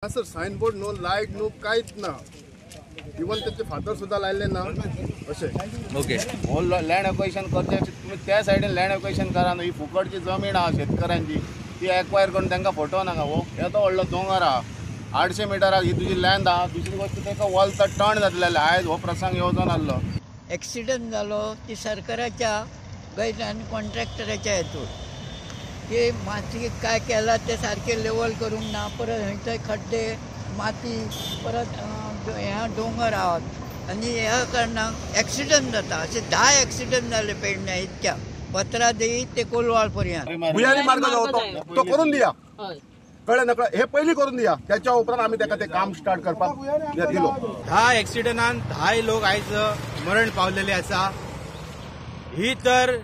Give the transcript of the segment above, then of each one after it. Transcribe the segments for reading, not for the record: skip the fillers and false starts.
Sir sign board no light no काहीच ना even त्याचे फादर सुद्धा लायले ना असे ओके हो लँड एक्वायशन करचे तुम्ही त्या सायडीन लँड एक्वायशन करा न्हू. ही फुकटची जमीन आहा शेतकऱ्यांची ती एक्वायर करून तांकां फोटो नाका. हो येतो व्हडलो दोंगर आहा 800 मिटराक ही तुजी लँड आहा. दुसरी गोष्ट ताका वॉलचा टर्न जातलेले आयज हो प्रसंग येवचो नासलो. ॲक्सिडंट जालो ती सरकाराच्या गैर आणि कॉन्ट्रॅक्टराच्या हेतून ते माती काय केला ते सारखे लेवल करूंक ना. परत थंय खड्डे माती परत ह्या डोंगर आहात आणि ह्या कारणाक ॲक्सिडंट जाता. असे 10 ॲक्सिडंट झाले पेडण्या इतक्या पत्रा देई ते कोलवाळ पर्यंत. भुयारी मार्ग जो होतो तो करून दिया कळलं ना हे पहिली करून दिया. त्याच्या उपरांत आम्ही त्याका ते काम स्टार्ट करपाक दिलो. 10 ॲक्सिडंटान 10 लोक आयज मरण पावलेले आसा. ही तर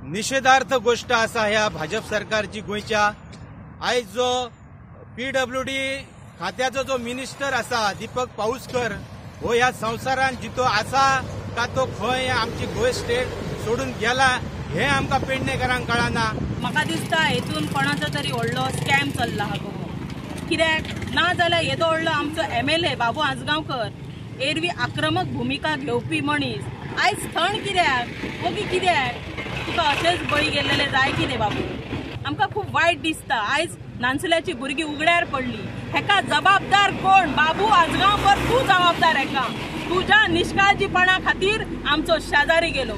निषेधार्थ गोष्ट आसा ह्या भाजप सरकारची गोंयच्या. आयज जो PWD खात्याचो जो मिनिस्टर आसा दीपक पाऊसकर हो ह्या संवसारान जितो आसा का तो खंय आमची गोंय स्टेट सोडून गेला हे आमकां पेडणेकरांक कळना. म्हाका दिसता हेतून कोणाचो तरी व्हडलो स्कॅम चल्ला हा गो. कित्याक ना जाल्यार येदो व्हडलो आमचो MLA बाबू आजगांवकर एरवी आक्रमक भुमिका घेवपी मनीस आयज थंड कित्याक ओगी कित्याक तुका अशेंच बळी गेल्लेले जाय कितें बाबू. आमकां खूब वायट दिसता. आयज नानसुल्याची भुरगीं उगड्यार पडली. हेका जबाबदार कोण? बाबू आजगांवकर तूं जबाबदार. हेका तुज्या निष्काळजीपणा खातीर आमचो शेजारी गेलो.